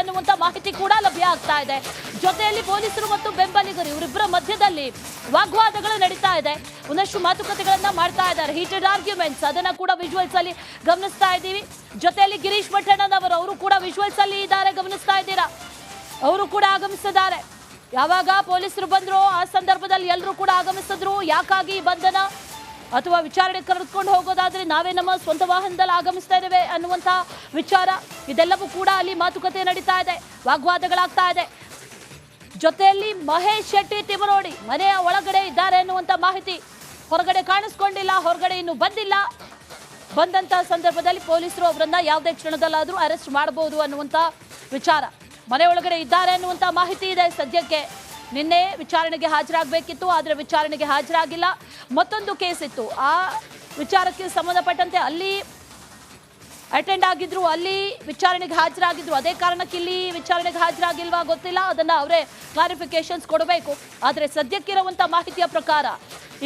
ಅನ್ನುವಂತ ಮಾಹಿತಿ ಕೂಡ ಲಭ್ಯ ಆಗ್ತಾ ಇದೆ. ಜೊತೆಯಲ್ಲಿ ಪೊಲೀಸರು ಮತ್ತು ಬೆಂಬಲಿಗರು ಇವರಿಬ್ಬರ ಮಧ್ಯದಲ್ಲಿ ವಾಗ್ವಾದಗಳು ನಡೀತಾ ಇದೆ. ಒಂದಷ್ಟು ಮಾತುಕತೆಗಳನ್ನ ಮಾಡ್ತಾ ಇದ್ದಾರೆ, ಹೀಟೆಡ್ ಆರ್ಗ್ಯುಮೆಂಟ್ಸ್. ಅದನ್ನ ಕೂಡ ವಿಜುವಲ್ಸ್ ಅಲ್ಲಿ ಗಮನಿಸ್ತಾ ಇದ್ದೀವಿ. ಜೊತೆಯಲ್ಲಿ ಗಿರೀಶ್ ಮಠಣ್ಣನವರು ಅವರು ಕೂಡ ವಿಜುವಲ್ಸ್ ಅಲ್ಲಿ ಇದ್ದಾರೆ, ಗಮನಿಸ್ತಾ ಇದ್ದೀರಾ. ಅವರು ಕೂಡ ಆಗಮಿಸಿದ್ದಾರೆ. ಯಾವಾಗ ಪೊಲೀಸರು ಬಂದ್ರು ಆ ಸಂದರ್ಭದಲ್ಲಿ ಎಲ್ಲರೂ ಕೂಡ ಆಗಮಿಸಿದ್ರು. ಯಾಕಾಗಿ ಬಂಧನ ಅಥವಾ ವಿಚಾರಣೆ ಕರೆದುಕೊಂಡು ಹೋಗೋದಾದ್ರೆ ನಾವೇ ನಮ್ಮ ಸ್ವಂತ ವಾಹನದಲ್ಲಿ ಆಗಮಿಸ್ತಾ ಇದ್ದೇವೆ ಅನ್ನುವಂಥ ವಿಚಾರ, ಇದೆಲ್ಲವೂ ಕೂಡ ಅಲ್ಲಿ ಮಾತುಕತೆ ನಡೀತಾ ಇದೆ, ವಾಗ್ವಾದಗಳಾಗ್ತಾ ಇದೆ. ಜೊತೆಯಲ್ಲಿ ಮಹೇಶ್ ಶೆಟ್ಟಿ ತಿಮರೋಡಿ ಮನೆಯ ಒಳಗಡೆ ಇದ್ದಾರೆ ಅನ್ನುವಂಥ ಮಾಹಿತಿ. ಹೊರಗಡೆ ಕಾಣಿಸ್ಕೊಂಡಿಲ್ಲ, ಹೊರಗಡೆ ಇನ್ನು ಬಂದಿಲ್ಲ. ಬಂದಂತ ಸಂದರ್ಭದಲ್ಲಿ ಪೊಲೀಸರು ಅವರನ್ನ ಯಾವುದೇ ಕ್ಷಣದಲ್ಲಾದ್ರೂ ಅರೆಸ್ಟ್ ಮಾಡಬಹುದು ಅನ್ನುವಂಥ ವಿಚಾರ. ಮನೆ ಒಳಗಡೆ ಇದ್ದಾರೆ ಅನ್ನುವಂಥ ಮಾಹಿತಿ ಇದೆ ಸದ್ಯಕ್ಕೆ. ನಿನ್ನೆ ವಿಚಾರಣೆಗೆ ಹಾಜರಾಗಬೇಕಿತ್ತು, ಆದರೆ ವಿಚಾರಣೆಗೆ ಹಾಜರಾಗಿಲ್ಲ. ಮತ್ತೊಂದು ಕೇಸ್ ಇತ್ತು, ಆ ವಿಚಾರಕ್ಕೆ ಸಂಬಂಧಪಟ್ಟಂತೆ ಅಲ್ಲಿ ಅಟೆಂಡ್ ಆಗಿದ್ರು, ಅಲ್ಲಿ ವಿಚಾರಣೆಗೆ ಹಾಜರಾಗಿದ್ರು. ಅದೇ ಕಾರಣಕ್ಕೆ ಇಲ್ಲಿ ವಿಚಾರಣೆಗೆ ಹಾಜರಾಗಿಲ್ವಾ ಗೊತ್ತಿಲ್ಲ, ಅದನ್ನ ಅವರೇ ಕ್ಲಾರಿಫಿಕೇಶನ್ಸ್ ಕೊಡಬೇಕು. ಆದರೆ ಸದ್ಯಕ್ಕಿರುವಂಥ ಮಾಹಿತಿಯ ಪ್ರಕಾರ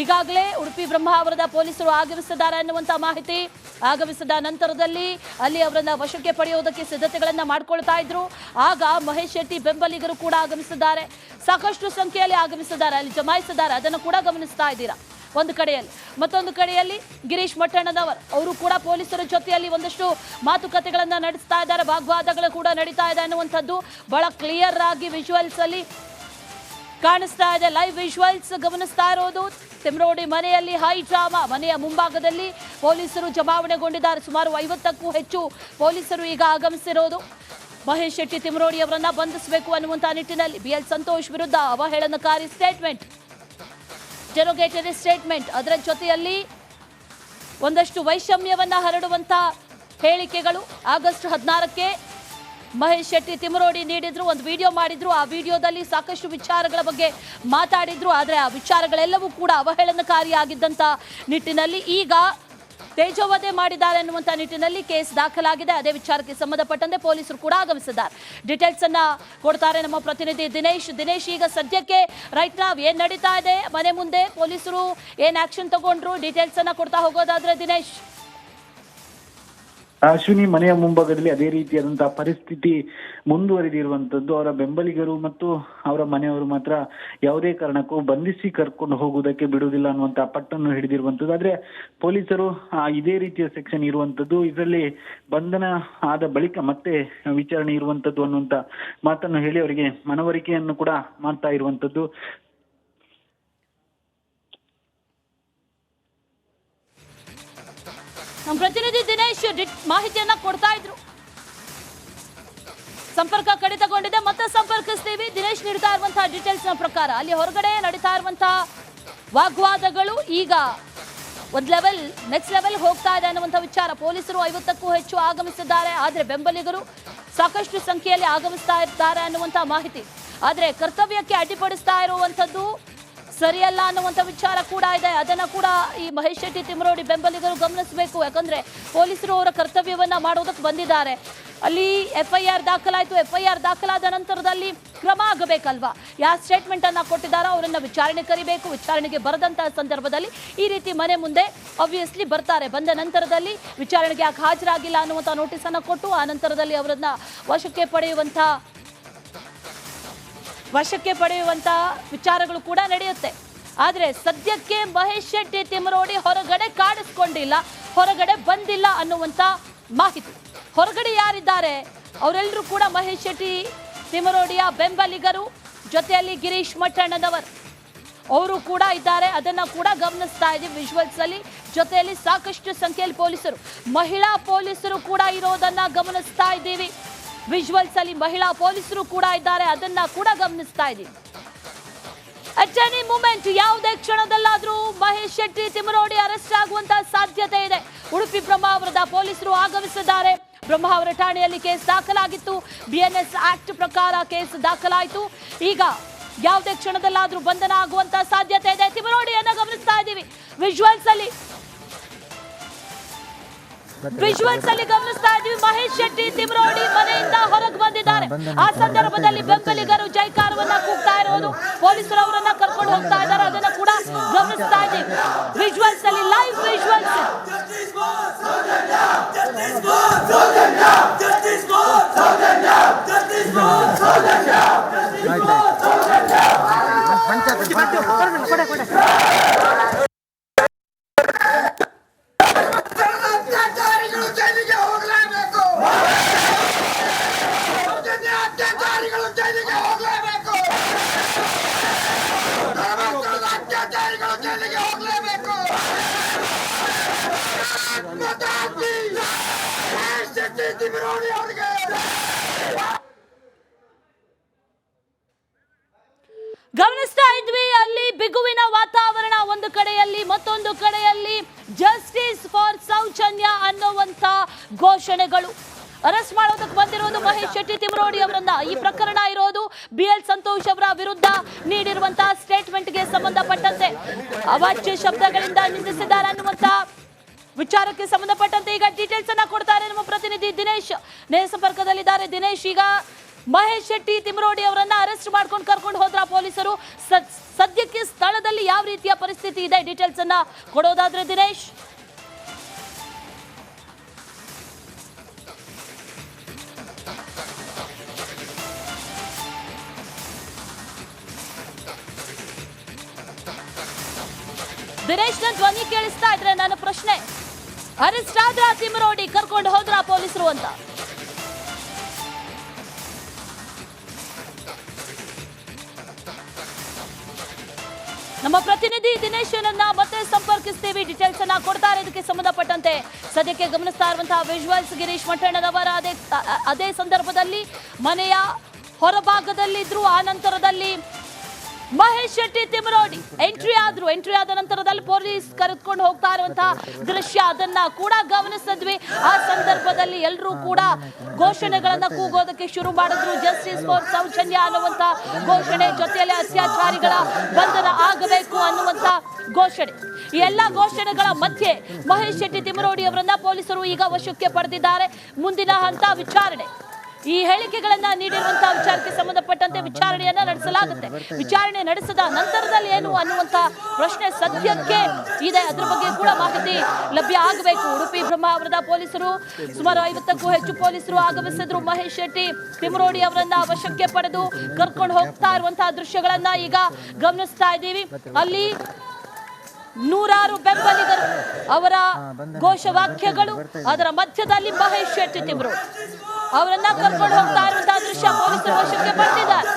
ಈಗಾಗಲೇ ಉಡುಪಿ ಬ್ರಹ್ಮಾವರದ ಪೊಲೀಸರು ಆಗಮಿಸಿದ್ದಾರೆ ಅನ್ನುವಂಥ ಮಾಹಿತಿ. ಆಗಮಿಸಿದ ನಂತರದಲ್ಲಿ ಅಲ್ಲಿ ಅವರನ್ನ ವಶಕ್ಕೆ ಪಡೆಯುವುದಕ್ಕೆ ಸಿದ್ಧತೆಗಳನ್ನ ಮಾಡ್ಕೊಳ್ತಾ ಇದ್ರು. ಆಗ ಮಹೇಶ್ ಶೆಟ್ಟಿ ಬೆಂಬಲಿಗರು ಕೂಡ ಆಗಮಿಸಿದ್ದಾರೆ, ಸಾಕಷ್ಟು ಸಂಖ್ಯೆಯಲ್ಲಿ ಆಗಮಿಸಿದ್ದಾರೆ, ಅಲ್ಲಿ ಜಮಾಯಿಸಿದ್ದಾರೆ. ಅದನ್ನು ಕೂಡ ಗಮನಿಸ್ತಾ ಇದ್ದೀರಾ ಒಂದು ಕಡೆಯಲ್ಲಿ. ಮತ್ತೊಂದು ಕಡೆಯಲ್ಲಿ ಗಿರೀಶ್ ಮಠಣ್ಣನವರ್ ಅವರು ಕೂಡ ಪೊಲೀಸರ ಜೊತೆಯಲ್ಲಿ ಒಂದಷ್ಟು ಮಾತುಕತೆಗಳನ್ನ ನಡೆಸ್ತಾ ಇದ್ದಾರೆ, ವಾಗ್ವಾದಗಳು ಕೂಡ ನಡೀತಾ ಇದೆ ಅನ್ನುವಂಥದ್ದು ಬಹಳ ಕ್ಲಿಯರ್ ಆಗಿ ವಿಜುವಲ್ಸ್ ಅಲ್ಲಿ ಕಾಣಿಸ್ತಾ ಇದೆ. ಲೈವ್ ವಿಜುವಲ್ಸ್ ಗಮನಿಸ್ತಾ ಇರೋದು. ತಿಮರೋಡಿ ಮನೆಯಲ್ಲಿ ಹೈ ಡ್ರಾಮಾ. ಮನೆಯ ಮುಂಭಾಗದಲ್ಲಿ ಪೊಲೀಸರು ಜಮಾವಣೆಗೊಂಡಿದ್ದಾರೆ. ಸುಮಾರು 50ಕ್ಕೂ ಹೆಚ್ಚು ಪೊಲೀಸರು ಈಗ ಆಗಮಿಸಿರೋದು. ಮಹೇಶ್ ಶೆಟ್ಟಿ ತಿಮರೋಡಿ ಅವರನ್ನ ಬಂಧಿಸಬೇಕು ಅನ್ನುವಂಥ ನಿಟ್ಟಿನಲ್ಲಿ BL ಸಂತೋಷ್ ವಿರುದ್ಧ ಅವಹೇಳನಕಾರಿ ಸ್ಟೇಟ್ಮೆಂಟ್, ಡೆರೋಗೇಟರಿ ಸ್ಟೇಟ್ಮೆಂಟ್, ಅದರ ಜೊತೆಯಲ್ಲಿ ಒಂದಷ್ಟು ವೈಷಮ್ಯವನ್ನ ಹರಡುವಂತ ಹೇಳಿಕೆಗಳು. ಆಗಸ್ಟ್ 16ಕ್ಕೆ ಮಹೇಶ್ ಶೆಟ್ಟಿ ತಿಮರೋಡಿ ನೀಡಿದ್ರು, ಒಂದು ವಿಡಿಯೋ ಮಾಡಿದ್ರು. ಆ ವಿಡಿಯೋದಲ್ಲಿ ಸಾಕಷ್ಟು ವಿಚಾರಗಳ ಬಗ್ಗೆ ಮಾತಾಡಿದ್ರು. ಆದರೆ ಆ ವಿಚಾರಗಳೆಲ್ಲವೂ ಕೂಡ ಅವಹೇಳನಕಾರಿಯಾಗಿದ್ದಂಥ ನಿಟ್ಟಿನಲ್ಲಿ ಈಗ ತೇಜೋವಧೆ ಮಾಡಿದ್ದಾರೆ ಅನ್ನುವಂಥ ನಿಟ್ಟಿನಲ್ಲಿ ಕೇಸ್ ದಾಖಲಾಗಿದೆ. ಅದೇ ವಿಚಾರಕ್ಕೆ ಸಂಬಂಧಪಟ್ಟಂತೆ ಪೊಲೀಸರು ಕೂಡ ಆಗಮಿಸಿದ್ದಾರೆ. ಡೀಟೇಲ್ಸ್ ಅನ್ನ ಕೊಡ್ತಾರೆ ನಮ್ಮ ಪ್ರತಿನಿಧಿ ದಿನೇಶ್. ಈಗ ಸದ್ಯಕ್ಕೆ ರೈಟ್ ನಾವ್ ಏನ್ ನಡೀತಾ ಇದೆ ಮನೆ ಮುಂದೆ, ಪೊಲೀಸರು ಏನ್ ಆಕ್ಷನ್ ತಗೊಂಡ್ರು, ಡೀಟೇಲ್ಸ್ ಅನ್ನ ಕೊಡ್ತಾ ಹೋಗೋದಾದ್ರೆ ದಿನೇಶ್. ಅಶ್ವಿನಿ, ಮನೆಯ ಮುಂಭಾಗದಲ್ಲಿ ಅದೇ ರೀತಿಯಾದಂತಹ ಪರಿಸ್ಥಿತಿ ಮುಂದುವರಿದಿರುವಂತದ್ದು. ಅವರ ಬೆಂಬಲಿಗರು ಮತ್ತು ಅವರ ಮನೆಯವರು ಮಾತ್ರ ಯಾವುದೇ ಕಾರಣಕ್ಕೂ ಬಂಧಿಸಿ ಕರ್ಕೊಂಡು ಹೋಗುವುದಕ್ಕೆ ಬಿಡುವುದಿಲ್ಲ ಅನ್ನುವಂತಹ ಪಟ್ಟನ್ನು ಹಿಡಿದಿರುವಂತದ್ದು. ಆದ್ರೆ ಪೊಲೀಸರು ಇದೇ ರೀತಿಯ ಸೆಕ್ಷನ್ ಇರುವಂತದ್ದು, ಇದರಲ್ಲಿ ಬಂಧನ ಆದ ಬಳಿಕ ಮತ್ತೆ ವಿಚಾರಣೆ ಇರುವಂತದ್ದು ಅನ್ನುವಂತ ಮಾತನ್ನು ಹೇಳಿ ಅವರಿಗೆ ಮನವರಿಕೆಯನ್ನು ಕೂಡ ಮಾಡ್ತಾ ಇರುವಂತದ್ದು. ನಮ್ಮ ಪ್ರತಿನಿಧಿ ದಿನೇಶ್ ಮಾಹಿತಿಯನ್ನ ಕೊಡ್ತಾ ಇದ್ರು. ಸಂಪರ್ಕ ಕಡಿತಗೊಂಡಿದೆ, ಮತ್ತೆ ಸಂಪರ್ಕಿಸ್ತೀವಿ. ದಿನೇಶ್ ನೀಡ್ತಾ ಇರುವಂತಹ ಡೀಟೇಲ್ಸ್ ನ ಪ್ರಕಾರ ಅಲ್ಲಿ ಹೊರಗಡೆ ನಡೀತಾ ಇರುವಂತಹ ವಾಗ್ವಾದಗಳು ಈಗ ಒಂದು ನೆಕ್ಸ್ಟ್ ಲೆವೆಲ್ ಹೋಗ್ತಾ ಇದೆ ಅನ್ನುವಂಥ ವಿಚಾರ. ಪೊಲೀಸರು 50ಕ್ಕೂ ಹೆಚ್ಚು ಆಗಮಿಸಿದ್ದಾರೆ, ಆದರೆ ಬೆಂಬಲಿಗರು ಸಾಕಷ್ಟು ಸಂಖ್ಯೆಯಲ್ಲಿ ಆಗಮಿಸ್ತಾ ಇದ್ದಾರೆ ಅನ್ನುವಂಥ ಮಾಹಿತಿ. ಆದರೆ ಕರ್ತವ್ಯಕ್ಕೆ ಅಡ್ಡಿಪಡಿಸ್ತಾ ಇರುವಂಥದ್ದು ಸರಿಯಲ್ಲ ಅನ್ನುವಂಥ ವಿಚಾರ ಕೂಡ ಇದೆ. ಅದನ್ನ ಕೂಡ ಈ ಮಹೇಶ್ ಶೆಟ್ಟಿ ತಿಮರೋಡಿ ಬೆಂಬಲಿಗರು ಗಮನಿಸಬೇಕು. ಯಾಕಂದ್ರೆ ಪೊಲೀಸರು ಅವರ ಕರ್ತವ್ಯವನ್ನ ಮಾಡೋದಕ್ಕೆ ಬಂದಿದ್ದಾರೆ. ಅಲ್ಲಿ FIR ದಾಖಲಾಯಿತು. FIR ದಾಖಲಾದ ನಂತರದಲ್ಲಿ ಕ್ರಮ ಆಗಬೇಕಲ್ವಾ? ಯಾವ ಸ್ಟೇಟ್ಮೆಂಟ್ ಅನ್ನ ಕೊಟ್ಟಿದ್ದಾರೋ ಅವರನ್ನ ವಿಚಾರಣೆ ಕರಿಬೇಕು. ವಿಚಾರಣೆಗೆ ಬರದಂತಹ ಸಂದರ್ಭದಲ್ಲಿ ಈ ರೀತಿ ಮನೆ ಮುಂದೆ ಆಬ್ವಿಯಸ್ಲಿ ಬರ್ತಾರೆ. ಬಂದ ನಂತರದಲ್ಲಿ ವಿಚಾರಣೆಗೆ ಯಾಕೆ ಹಾಜರಾಗಿಲ್ಲ ಅನ್ನುವಂಥ ನೋಟಿಸ್ ಅನ್ನ ಕೊಟ್ಟು ಆ ನಂತರದಲ್ಲಿ ಅವರನ್ನ ವಶಕ್ಕೆ ಪಡೆಯುವಂತ ವಿಚಾರಗಳು ಕೂಡ ನಡೆಯುತ್ತೆ. ಆದರೆ ಸದ್ಯಕ್ಕೆ ಮಹೇಶ್ ಶೆಟ್ಟಿ ತಿಮರೋಡಿ ಹೊರಗಡೆ ಕಾಣಿಸ್ಕೊಂಡಿಲ್ಲ, ಹೊರಗಡೆ ಬಂದಿಲ್ಲ ಅನ್ನುವಂಥ ಮಾಹಿತಿ. ಹೊರಗಡೆ ಯಾರಿದ್ದಾರೆ ಅವರೆಲ್ಲರೂ ಕೂಡ ಮಹೇಶ್ ಶೆಟ್ಟಿ ತಿಮರೋಡಿಯ ಬೆಂಬಲಿಗರು, ಜೊತೆಯಲ್ಲಿ ಗಿರೀಶ್ ಮಠಣ್ಣನವರ್ ಅವರು ಕೂಡ ಇದ್ದಾರೆ. ಅದನ್ನ ಕೂಡ ಗಮನಿಸ್ತಾ ಇದ್ದೀವಿ ವಿಜುವಲ್ಸ್ ಅಲ್ಲಿ. ಜೊತೆಯಲ್ಲಿ ಸಾಕಷ್ಟು ಸಂಖ್ಯೆಯಲ್ಲಿ ಪೊಲೀಸರು, ಮಹಿಳಾ ಪೊಲೀಸರು ಕೂಡ ಇರೋದನ್ನ ಗಮನಿಸ್ತಾ ಇದ್ದೀವಿ. ವಿಜುವಲ್ಸ್ ಅಲ್ಲಿ ಮಹಿಳಾ ಪೊಲೀಸರು ಕೂಡ ಇದ್ದಾರೆ, ಅದನ್ನ ಕೂಡ ಗಮನಿಸ್ತಾ ಇದ್ದೀವಿ. ಅಟ್ ಎನಿ ಮೂಮೆಂಟ್ ಯಾವುದೇ ಕ್ಷಣದಲ್ಲಾದ್ರೂ ಮಹೇಶ್ ಶೆಟ್ಟಿ ತಿಮರೋಡಿ ಅರೆಸ್ಟ್ ಆಗುವಂತಹ ಸಾಧ್ಯತೆ ಇದೆ. ಉಡುಪಿ ಬ್ರಹ್ಮಾವರದ ಪೊಲೀಸರು ಆಗಮಿಸಿದ್ದಾರೆ. ಬ್ರಹ್ಮಾವರ ಠಾಣೆಯಲ್ಲಿ ಕೇಸ್ ದಾಖಲಾಗಿತ್ತು. BNS ಆಕ್ಟ್ ಪ್ರಕಾರ ಕೇಸ್ ದಾಖಲಾಯಿತು. ಈಗ ಯಾವುದೇ ಕ್ಷಣದಲ್ಲಾದ್ರೂ ಬಂಧನ ಆಗುವಂತಹ ಸಾಧ್ಯತೆ ಇದೆ. ತಿಮರೋಡಿಯನ್ನ ಗಮನಿಸ್ತಾ ಇದ್ದೀವಿ ವಿಜುವಲ್ಸ್ ಅಲ್ಲಿ ಗಮನಿಸ್ತಾ ಇದ್ದೀವಿ. ಮಹೇಶ್ ಶೆಟ್ಟಿ ತಿಮರೋಡಿ ಮನೆಯಿಂದ ಹೊರಗೆ ಬಂದಿದ್ದಾರೆ. ಆ ಸಂದರ್ಭದಲ್ಲಿ ಬೆಂಬಲಿಗರು ಜೈಕಾರವನ್ನ ಕೂಗ್ತಾ ಇರೋದು, ಪೊಲೀಸರು ಅವರನ್ನ ಕರ್ಕೊಂಡು ಹೋಗ್ತಾ ಇದ್ದಾರೆ, ಅದನ್ನ ಕೂಡ ಗಮನಿಸ್ತಾ ಇದ್ದೀವಿ ವಿಜುವಲ್ಸ್ ಅಲ್ಲಿ. ಲೈವ್ ವಿಜುವಲ್ಸ್ ಜೈಲಿಗೆ ಹೋಗಲೇಬೇಕು. ಅತ್ಯಾಚಾರಿಗಳು ಜೈಲಿಗೆ ಹೋಗಲೇಬೇಕು. ಶೆಟ್ಟಿ ತಿಮ್ಮರೋಡಿ ಅವರಿಗೆ ಗಮನಿಸ್ತಾ ಇದ್ವಿ ಅಲ್ಲಿ ಬಿಗುವಿನ ವಾತಾವರಣ ಒಂದು ಕಡೆಯಲ್ಲಿ, ಮತ್ತೊಂದು ಕಡೆಯಲ್ಲಿ ಜಸ್ಟಿಸ್ ಫಾರ್ ಸೌಜನ್ಯ ಅನ್ನುವಂತ ಘೋಷಣೆಗಳು. ಅರೆಸ್ಟ್ ಮಾಡೋದಕ್ಕೆ ಬಂದಿರೋದು ಮಹೇಶ್ ಶೆಟ್ಟಿ ತಿಮ್ಮರೋಡಿ ಅವರನ್ನ. ಈ ಪ್ರಕರಣ ಇರೋದು BL ಸಂತೋಷ್ ಅವರ ವಿರುದ್ಧ ನೀಡಿರುವಂತಹ ಸ್ಟೇಟ್ಮೆಂಟ್ಗೆ ಸಂಬಂಧಪಟ್ಟಂತೆ ಅವಾಚ್ಯ ಶಬ್ದಗಳಿಂದ ನಿಂದಿಸಿದ್ದಾರೆ ಅನ್ನುವಂತ ವಿಚಾರಕ್ಕೆ ಸಂಬಂಧಪಟ್ಟಂತೆ ಈಗ ಡೀಟೇಲ್ಸ್ ಅನ್ನ ಕೊಡ್ತಾರೆ ನಮ್ಮ ಪ್ರತಿನಿಧಿ ದಿನೇಶ್. ನೇರ ಸಂಪರ್ಕದಲ್ಲಿದ್ದಾರೆ ದಿನೇಶ್. ಈಗ ಮಹೇಶ್ ಶೆಟ್ಟಿ ತಿಮ್ಮರೋಡಿ ಅವರನ್ನ ಅರೆಸ್ಟ್ ಮಾಡ್ಕೊಂಡು ಕರ್ಕೊಂಡು ಹೋದ್ರ ಪೊಲೀಸರು. ಸದ್ಯಕ್ಕೆ ಸ್ಥಳದಲ್ಲಿ ಯಾವ ರೀತಿಯ ಪರಿಸ್ಥಿತಿ ಇದೆ, ಡೀಟೇಲ್ಸ್ ಅನ್ನ ಕೊಡೋದಾದ್ರೆ ದಿನೇಶ್. ದಿನೇಶ್ ನ ಧ್ವನಿ ಕೇಳಿಸ್ತಾ ಇದ್ರೆ ನನ್ನ ಪ್ರಶ್ನೆ, ಅರೆಸ್ಟ್ ಆದ್ರ ತಿಮ್ಮರೋಡಿ, ಕರ್ಕೊಂಡು ಹೋದ್ರ ಪೊಲೀಸರು ಅಂತ? ನಮ್ಮ ಪ್ರತಿನಿಧಿ ದಿನೇಶನನ್ನ ಮತ್ತೆ ಸಂಪರ್ಕಿಸ್ತೀವಿ, ಡೀಟೇಲ್ಸ್ ಅನ್ನ ಕೊಡ್ತಾರೆ ಇದಕ್ಕೆ ಸಂಬಂಧಪಟ್ಟಂತೆ. ಸದ್ಯಕ್ಕೆ ಗಮನಿಸ್ತಾ ಇರುವಂತಹ ವಿಜುವಲ್ಸ್ ಗಿರೀಶ್ ಮಠಣ್ಣನವರ ಅದೇ ಸಂದರ್ಭದಲ್ಲಿ ಮನೆಯ ಹೊರಭಾಗದಲ್ಲಿದ್ರು. ಆ ನಂತರದಲ್ಲಿ ಮಹೇಶ್ ಶೆಟ್ಟಿ ತಿಮ್ಮರೋಡಿ ಎಂಟ್ರಿ ಆದ ನಂತರದಲ್ಲಿ ಪೊಲೀಸ್ ಕರೆದುಕೊಂಡು ಹೋಗ್ತಾ ಇರುವಂತಹ ದೃಶ್ಯ, ಅದನ್ನ ಕೂಡ ಗಮನಿಸಿದ್ವಿ. ಆ ಸಂದರ್ಭದಲ್ಲಿ ಎಲ್ಲರೂ ಕೂಡ ಘೋಷಣೆಗಳನ್ನ ಕೂಗೋದಕ್ಕೆ ಶುರು ಮಾಡಿದ್ರು. ಜಸ್ಟಿಸ್ ಫಾರ್ ಸೌಜನ್ಯ ಅನ್ನುವಂತ ಘೋಷಣೆ, ಜೊತೆಯಲ್ಲಿ ಅತ್ಯಾಚಾರಿಗಳ ಬಂಧನ ಆಗಬೇಕು ಅನ್ನುವಂತ ಘೋಷಣೆ. ಈ ಎಲ್ಲಾ ಘೋಷಣೆಗಳ ಮಧ್ಯೆ ಮಹೇಶ್ ಶೆಟ್ಟಿ ತಿಮ್ಮರೋಡಿ ಅವರನ್ನ ಪೊಲೀಸರು ಈಗ ವಶಕ್ಕೆ ಪಡೆದಿದ್ದಾರೆ. ಮುಂದಿನ ಹಂತ ವಿಚಾರಣೆ. ಈ ಹೇಳಿಕೆಗಳನ್ನ ನೀಡಿರುವಂತಹ ವಿಚಾರಕ್ಕೆ ಸಂಬಂಧಪಟ್ಟಂತೆ ವಿಚಾರಣೆಯನ್ನ ನಡೆಸಲಾಗುತ್ತೆ. ವಿಚಾರಣೆ ನಡೆಸಿದ ನಂತರದಲ್ಲಿ ಏನು ಅನ್ನುವಂತ ಪ್ರಶ್ನೆ ಸದ್ಯಕ್ಕೆ ಇದೆ. ಅದ್ರ ಬಗ್ಗೆ ಕೂಡ ಮಾಹಿತಿ ಲಭ್ಯ ಆಗಬೇಕು. ಉಡುಪಿ ಬ್ರಹ್ಮಾವರದ ಪೊಲೀಸರು ಸುಮಾರು 50ಕ್ಕೂ ಹೆಚ್ಚು ಪೊಲೀಸರು ಆಗಮಿಸಿದ್ರು. ಮಹೇಶ್ ಶೆಟ್ಟಿ ತಿಮ್ಮರೋಡಿ ಅವರನ್ನ ವಶಕ್ಕೆ ಪಡೆದು ಕರ್ಕೊಂಡು ಹೋಗ್ತಾ ಇರುವಂತಹ ದೃಶ್ಯಗಳನ್ನ ಈಗ ಗಮನಿಸ್ತಾ ಇದ್ದೀವಿ. ಅಲ್ಲಿ ನೂರಾರು ಬೆಂಬಲಿಗರು, ಅವರ ಘೋಷವಾಕ್ಯಗಳು, ಅದರ ಮಧ್ಯದಲ್ಲಿ ಮಹೇಶ್ ಶೆಟ್ಟಿ ತಿಮ್ಮರೋಡಿ ಅವರನ್ನ ಕರ್ಕೊಂಡು ಹೋಗ್ತಾ ಇರುವಂತಹ ದೃಶ್ಯ ಪೊಲೀಸರು ವಶಕ್ಕೆ ಪಡೆದಿದ್ದಾರೆ.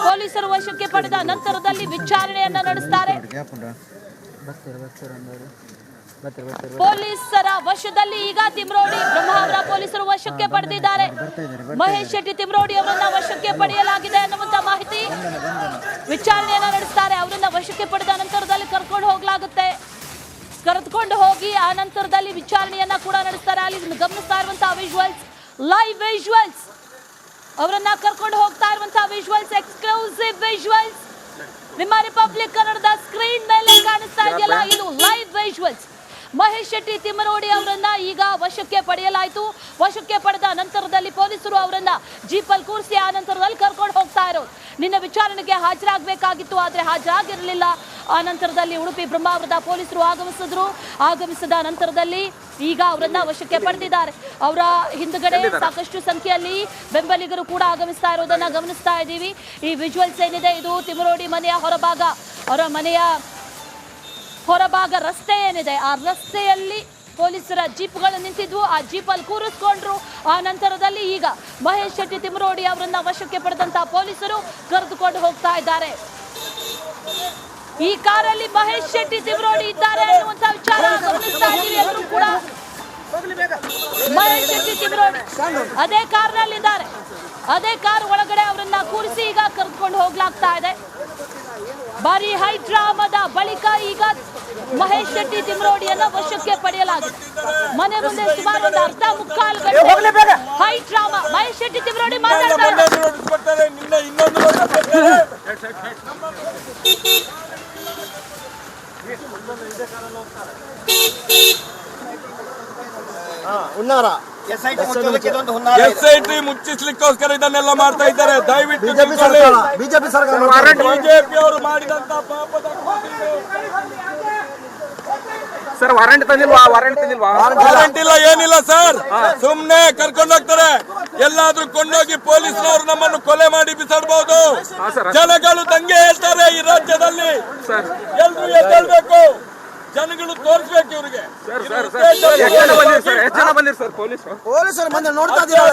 ಪೊಲೀಸರು ವಶಕ್ಕೆ ಪಡೆದ ನಂತರದಲ್ಲಿ ವಿಚಾರಣೆಯನ್ನ ನಡೆಸ್ತಾರೆ. ಪೊಲೀಸರ ವಶದಲ್ಲಿ ಈಗ ತಿಮ್ಮರೋಡಿ ಬ್ರಹ್ಮಾವರ ಪೊಲೀಸರು ವಶಕ್ಕೆ ಪಡೆದಿದ್ದಾರೆ. ಮಹೇಶ್ ಶೆಟ್ಟಿ ತಿಮ್ಮರೋಡಿ ಅವರನ್ನ ವಶಕ್ಕೆ ಪಡೆಯಲಾಗಿದೆ ಅನ್ನುವಂತ ಮಾಹಿತಿ. ವಿಚಾರಣೆಯನ್ನ ನಡೆಸ್ತಾರೆ. ಅವರನ್ನ ವಶಕ್ಕೆ ಪಡೆದ ನಂತರದಲ್ಲಿ ಕರೆದುಕೊಂಡು ಹೋಗಿ ಆ ನಂತರದಲ್ಲಿ ವಿಚಾರಣೆಯನ್ನ ಕೂಡ ನಡೆಸ್ತಾರೆ. ಅಲ್ಲಿ ಗಮನಿಸ್ತಾ ಇರುವಂತಹ ವಿಜುವಲ್ಸ್, ಲೈವ್ ವಿಜುವಲ್ಸ್, ಅವರನ್ನ ಕರ್ಕೊಂಡು ಹೋಗ್ತಾ ಇರುವಂತಹ ವಿಜುವಲ್ಸ್, ಎಕ್ಸ್ಕ್ಲೂಸಿವ್ ವಿಜುವಲ್ಸ್ ನಿಮ್ಮ ರಿಪಬ್ಲಿಕ್ ಕನ್ನಡದ ಸ್ಕ್ರೀನ್ ಮೇಲೆ ಕಾಣಿಸ್ತಾ ಇದೆಯಲ್ಲ, ಇದು ಲೈವ್ ವಿಜುವಲ್ಸ್. ಮಹೇಶ್ ಶೆಟ್ಟಿ ತಿಮ್ಮರೋಡಿ ಅವರನ್ನ ಈಗ ವಶಕ್ಕೆ ಪಡೆಯಲಾಯಿತು. ವಶಕ್ಕೆ ಪಡೆದ ನಂತರದಲ್ಲಿ ಪೊಲೀಸರು ಅವರನ್ನ ಜೀಪಲ್ಲಿ ಕೂರಿಸಿ ಆ ನಂತರದಲ್ಲಿ ಕರ್ಕೊಂಡು ಹೋಗ್ತಾ ಇರೋದು. ನಿನ್ನೆ ವಿಚಾರಣೆಗೆ ಹಾಜರಾಗಬೇಕಾಗಿತ್ತು, ಆದರೆ ಹಾಜರಾಗಿರಲಿಲ್ಲ. ಆ ನಂತರದಲ್ಲಿ ಉಡುಪಿ ಬ್ರಹ್ಮಾವರದ ಪೊಲೀಸರು ಆಗಮಿಸಿದ ನಂತರದಲ್ಲಿ ಈಗ ಅವರನ್ನ ವಶಕ್ಕೆ ಪಡೆದಿದ್ದಾರೆ. ಅವರ ಹಿಂದುಗಡೆ ಸಾಕಷ್ಟು ಸಂಖ್ಯೆಯಲ್ಲಿ ಬೆಂಬಲಿಗರು ಕೂಡ ಆಗಮಿಸ್ತಾ ಇರೋದನ್ನ ಗಮನಿಸ್ತಾ ಇದ್ದೀವಿ. ಈ ವಿಜುವಲ್ಸ್ ಏನಿದೆ ಇದು ತಿಮ್ಮರೋಡಿ ಮನೆಯ ಹೊರಭಾಗ, ಅವರ ಮನೆಯ ಹೊರಭಾಗ ರಸ್ತೆ ಏನಿದೆ, ಆ ರಸ್ತೆಯಲ್ಲಿ ಪೊಲೀಸರ ಜೀಪ್ಗಳು ನಿಂತಿದ್ವು. ಆ ಜೀಪಲ್ಲಿ ಕೂರಿಸ್ಕೊಂಡ್ರು. ಆ ನಂತರದಲ್ಲಿ ಈಗ ಮಹೇಶ್ ಶೆಟ್ಟಿ ತಿಮ್ಮರೋಡಿ ಅವರನ್ನ ವಶಕ್ಕೆ ಪಡೆದಂತಹ ಪೊಲೀಸರು ಕರೆದುಕೊಂಡು ಹೋಗ್ತಾ ಇದ್ದಾರೆ. ಈ ಕಾರಲ್ಲಿ ಮಹೇಶ್ ಶೆಟ್ಟಿ ತಿಮ್ಮರೋಡಿ ಇದ್ದಾರೆ ಅನ್ನುವಂತ ವಿಚಾರ ಗಮನಿಸ್ತಾ ಇದ್ದೀವಿ. ಎಲ್ಲರೂ ಕೂಡ ಮಹೇಶ್ ಶೆಟ್ಟಿ ತಿಮ್ಮರೋಡಿ ಅದೇ ಕಾರ್ನಲ್ಲಿದ್ದಾರೆ. ಅದೇ ಕಾರ್ ಒಳಗಡೆ ಅವರನ್ನ ಕೂರಿಸಿ ಈಗ ಕರೆದುಕೊಂಡು ಹೋಗ್ಲಾಗ್ತಾ ಇದೆ. ಭಾರಿ ಹೈ ಡ್ರಾಮಾದ ಬಳಿಕ ಈಗ ಮಹೇಶ್ ಶೆಟ್ಟಿ ತಿಮ್ಮರೋಡಿಯನ್ನ ವಶಕ್ಕೆ ಪಡೆಯಲಾಗಿದೆ. ಮನೆ ಮುಂದೆ ಸುಮಾರು ಒಂದು ಅರ್ಧ ಮುಕ್ಕಾಲು ಗಂಟೆ ಹೈ ಡ್ರಾಮಾ. ಮಹೇಶ್ ಶೆಟ್ಟಿ ತಿಮ್ಮರೋಡಿ ಮಾತಾಡ್ತಾರೆ. SIT ಮುಚ್ಚಿಸ್ಲಿಕ್ಕೋಸ್ಕರ ಇದನ್ನೆಲ್ಲ ಮಾಡ್ತಾ ಇದ್ದಾರೆ. ದಯವಿಟ್ಟು ಬಿಜೆಪಿ ಸರ್ಕಾರ ಬಿಜೆಪಿ ಅವರು ಮಾಡಿದಂತ ಪಾಪದ ಸರ್ ವಾರಂಟ್ ತಂದಿಲ್ವಾ? ವಾರಂಟ್ ಇಲ್ಲ, ಏನಿಲ್ಲ ಸರ್. ಸುಮ್ನೆ ಕರ್ಕೊಂಡು ಹೋಗ್ತಾರೆ. ಎಲ್ಲಾದ್ರೂ ಕೊಂಡೋಗಿ ಪೊಲೀಸ್ನವರು ನಮ್ಮನ್ನು ಕೊಲೆ ಮಾಡಿ ಬಿಸಾಡಬಹುದು. ಜನಗಳು ದಂಗೆ ಹೇಳ್ತಾರೆ ಈ ರಾಜ್ಯದಲ್ಲಿ. ಎಲ್ರು ಎದ್ದೇಳ್ಬೇಕು, ಜನಗಳು ತೋರಿಸ್ಬೇಕು ಇವ್ರಿಗೆ. ಪೊಲೀಸರು ಬಂದು ನೋಡ್ತಾ ಇದ್ದೀರಲ್ಲ,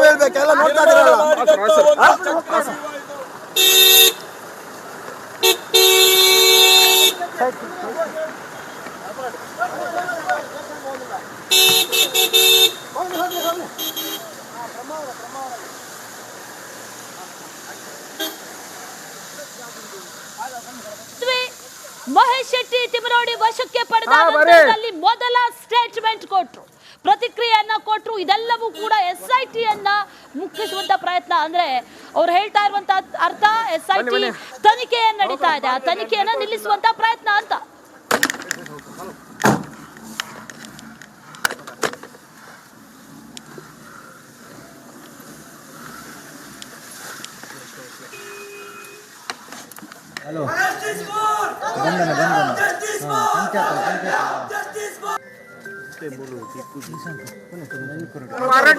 ಹೇಳ್ಬೇಕೆಲ್ಲ ನೋಡ್ತಾ ಇದ್ದೀರಲ್ಲ. ಮಹೇಶ್ ಶೆಟ್ಟಿ ತಿಮರೋಡಿ ವಶಕ್ಕೆ ಪಡೆದ ನಂತರದಲ್ಲಿ ಮೊದಲ ಸ್ಟೇಟ್ಮೆಂಟ್ ಕೊಟ್ರು, ಪ್ರತಿಕ್ರಿಯೆಯನ್ನ ಕೊಟ್ರು. ಇದೆಲ್ಲವೂ ಕೂಡ SIT ಅನ್ನ ಮುಗಿಸುವಂತ ಪ್ರಯತ್ನ. ಅಂದ್ರೆ ಅವ್ರು ಹೇಳ್ತಾ ಇರುವಂತ ಅರ್ಥ SIT ತನಿಖೆ ನಡೀತಾ ಇದೆ, ಆ ತನಿಖೆಯನ್ನ ನಿಲ್ಲಿಸುವಂತ ಪ್ರಯತ್ನ ಅಂತ. ಹಲೋ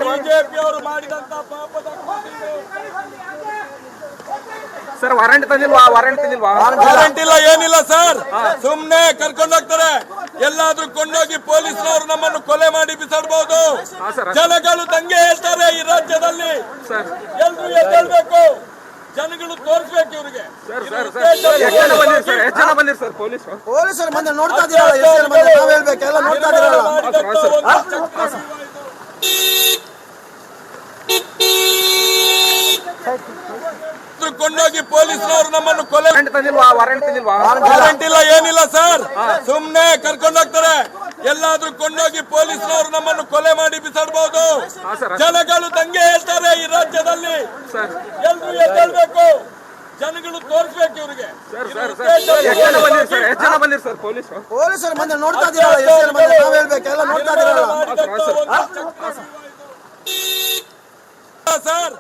ಬಿಜೆಪಿ ಅವರು ಮಾಡಿದಂತ ಪಾಪದ ಸರ್ ವಾರಂಟ್ ತಂದಿಲ್ವಾ? ವಾರಂಟ್ ಇಲ್ಲ, ಏನಿಲ್ಲ ಸರ್. ಸುಮ್ನೆ ಕರ್ಕೊಂಡು ಹೋಗ್ತಾರೆ. ಎಲ್ಲಾದ್ರೂ ಕೊಂಡೋಗಿ ಪೊಲೀಸ್ನವರು ನಮ್ಮನ್ನು ಕೊಲೆ ಮಾಡಿ ಬಿಸಾಡಬಹುದು. ಜನಗಳು ದಂಗೆ ಹೇಳ್ತಾರೆ ಈ ರಾಜ್ಯದಲ್ಲಿ. ಎಲ್ರು ಎದ್ದೇಳ್ಬೇಕು, ಜನಗಳು ತೋರಿಸ್ಬೇಕು ಇವ್ರಿಗೆ. ಪೊಲೀಸರು ಬಂದು ನೋಡ್ತಾ ಇದ್ದೀರಲ್ಲ, ನಾವ್ ಹೇಳ್ಬೇಕೆಲ್ಲ ನೋಡ್ತಾ ಇದ್ದೀರಲ್ಲ. ಕೊಂಡೋಗಿ ಪೊಲೀಸ್ನವರು ನಮ್ಮನ್ನು ಕೊಲೆ ವಾರಂಟ್ ಇಲ್ಲ, ಏನಿಲ್ಲ ಸರ್. ಸುಮ್ನೆ ಕರ್ಕೊಂಡು ಹೋಗ್ತಾರೆ. ಎಲ್ಲಾದ್ರೂ ಕೊಂಡೋಗಿ ಪೊಲೀಸ್ನವರು ನಮ್ಮನ್ನು ಕೊಲೆ ಮಾಡಿ ಬಿಸಾಡಬಹುದು. ಜನಗಳು ದಂಗೆ ಹೇಳ್ತಾರೆ ಈ ರಾಜ್ಯದಲ್ಲಿ. ಎಲ್ರು ಎದ್ದೇಳ್ಬೇಕು, ಜನಗಳು ತೋರಿಸ್ಬೇಕು ಇವ್ರಿಗೆ. ಪೊಲೀಸರು ಬಂದು ನೋಡ್ತಾ ಇದ್ದೀರಲ್ಲ, ನಾವ್ ಹೇಳ್ಬೇಕೆಲ್ಲ ನೋಡ್ತಾ ಇದ್ದೀರಲ್ಲ. ಸರ್,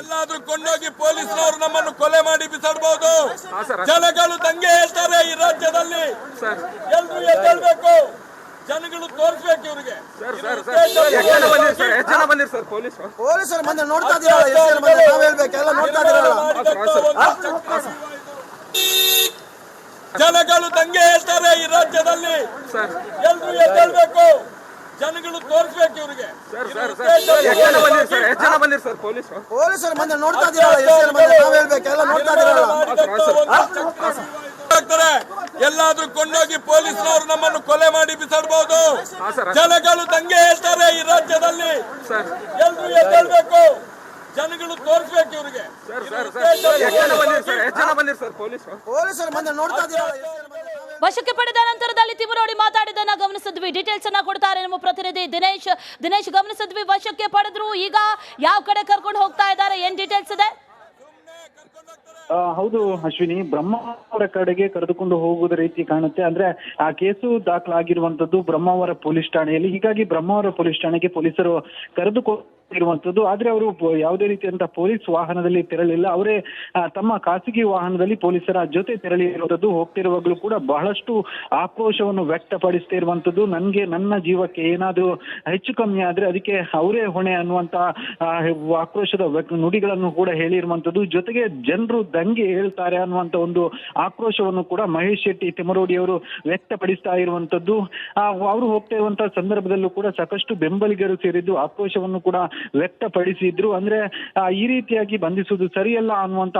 ಎಲ್ಲಾದ್ರೂ ಕೊಂಡೋಗಿ ಪೊಲೀಸ್ನವರು ನಮ್ಮನ್ನು ಕೊಲೆ ಮಾಡಿ ಬಿಸಾಡಬಹುದು. ಜನಗಳು ದಂಗೆ ಹೇಳ್ತಾರೆ ಈ ರಾಜ್ಯದಲ್ಲಿ. ಎಲ್ರು ಎದ್ದೇಳ್ಬೇಕು, ಜನಗಳು ತೋರಿಸ್ಬೇಕು ಇವ್ರಿಗೆ. ಪೊಲೀಸರು ಬಂದು ನೋಡ್ತಾ ಇದ್ದೀರಲ್ಲ, ನಾವ್ ಹೇಳ್ಬೇಕೆಲ್ಲ ನೋಡ್ತಾ ಇದ್ದೀರಲ್ಲ. ಜನಗಳು ದಂಗೆ ಹೇಳ್ತಾರೆ ಈ ರಾಜ್ಯದಲ್ಲಿ. ಎಲ್ರು ಎದ್ದೇಳ್ಬೇಕು, ಜನಗಳು ತೋರಿಸ್ಬೇಕು ಇವ್ರಿಗೆ. ಪೊಲೀಸರು ಬಂದು ನೋಡ್ತಾ ಇದ್ದೀರಲ್ಲ, ನಾವ್ ಹೇಳ್ಬೇಕೆಲ್ಲ ನೋಡ್ತಾ ಇದ್ದೀರಲ್ಲ. ಎಲ್ಲಾದ್ರೂ ಕೊಂಡೋಗಿ ಪೊಲೀಸ್ನವರು ನಮ್ಮನ್ನು ಕೊಲೆ ಮಾಡಿ ಬಿಸಾಡಬಹುದು. ಜನಗಳು ದಂಗೆ ಹೇಳ್ತಾರೆ ಈ ರಾಜ್ಯದಲ್ಲಿ. ಎಲ್ರು ಎದ್ದೇಳ್ಬೇಕು, ಜನಗಳು ತೋರಿಸ್ಬೇಕು ಇವ್ರಿಗೆ. ಪೊಲೀಸರು ಬಂದು ನೋಡ್ತಾ ಇದ್ದೀರಲ್ಲ. ವಶಕ್ಕೆ ಪಡೆದ ನಂತರದಲ್ಲಿ ತಿಮರೋಡಿ ಮಾತಾಡಿದ್ದನ್ನ ಗಮನಿಸಿದ್ವಿ. ಡೀಟೇಲ್ಸ್ ಅನ್ನ ಕೊಡ್ತಾರೆ ನಮ್ಮ ಪ್ರತಿನಿಧಿ ದಿನೇಶ್ ಗಮನಿಸಿದ್ವಿ. ವಶಕ್ಕೆ ಪಡೆದ್ರು, ಈಗ ಯಾವ ಕಡೆ ಕರ್ಕೊಂಡು ಹೋಗ್ತಾ ಇದ್ದಾರೆ, ಏನ್ ಡೀಟೇಲ್ಸ್ ಇದೆ? ಹೌದು ಅಶ್ವಿನಿ, ಬ್ರಹ್ಮಾವರ ಕಡೆಗೆ ಕರೆದುಕೊಂಡು ಹೋಗುವುದ ರೀತಿ ಕಾಣುತ್ತೆ. ಅಂದ್ರೆ ಆ ಕೇಸು ದಾಖಲಾಗಿರುವಂತದ್ದು ಬ್ರಹ್ಮಾವರ ಪೊಲೀಸ್ ಠಾಣೆಯಲ್ಲಿ. ಹೀಗಾಗಿ ಬ್ರಹ್ಮಾವರ ಪೊಲೀಸ್ ಠಾಣೆಗೆ ಪೊಲೀಸರು ಕರೆದುಕೊಂಡಿರುವಂತದ್ದು. ಆದ್ರೆ ಅವರು ಯಾವುದೇ ರೀತಿಯಂತ ಪೊಲೀಸ್ ವಾಹನದಲ್ಲಿ ತೆರಳಿಲ್ಲ. ಅವರೇ ತಮ್ಮ ಖಾಸಗಿ ವಾಹನದಲ್ಲಿ ಪೊಲೀಸರ ಜೊತೆ ತೆರಳಿರುವಂತದ್ದು. ಹೋಗ್ತಿರುವಾಗಲೂ ಕೂಡ ಬಹಳಷ್ಟು ಆಕ್ರೋಶವನ್ನು ವ್ಯಕ್ತಪಡಿಸ್ತಾ ಇರುವಂತದ್ದು. ನನ್ನ ಜೀವಕ್ಕೆ ಏನಾದ್ರೂ ಹೆಚ್ಚು ಕಮ್ಮಿ ಆದ್ರೆ ಅದಕ್ಕೆ ಅವರೇ ಹೊಣೆ ಅನ್ನುವಂತ ಆಕ್ರೋಶದ ನುಡಿಗಳನ್ನು ಕೂಡ ಹೇಳಿರುವಂತದ್ದು. ಜೊತೆಗೆ ಜನರು ದಂಗೆ ಹೇಳ್ತಾರೆ ಅನ್ನುವಂತ ಒಂದು ಆಕ್ರೋಶವನ್ನು ಕೂಡ ಮಹೇಶ್ ಶೆಟ್ಟಿ ತಿಮರೋಡಿ ಅವರು ವ್ಯಕ್ತಪಡಿಸ್ತಾ ಇರುವಂತದ್ದು. ಅವರು ಹೋಗ್ತಾ ಇರುವಂತಹ ಸಂದರ್ಭದಲ್ಲೂ ಕೂಡ ಸಾಕಷ್ಟು ಬೆಂಬಲಿಗರು ಸೇರಿದ್ದು ಆಕ್ರೋಶವನ್ನು ಕೂಡ ವ್ಯಕ್ತಪಡಿಸಿದ್ರು. ಅಂದ್ರೆ ಈ ರೀತಿಯಾಗಿ ಬಂಧಿಸುವುದು ಸರಿಯಲ್ಲ ಅನ್ನುವಂತ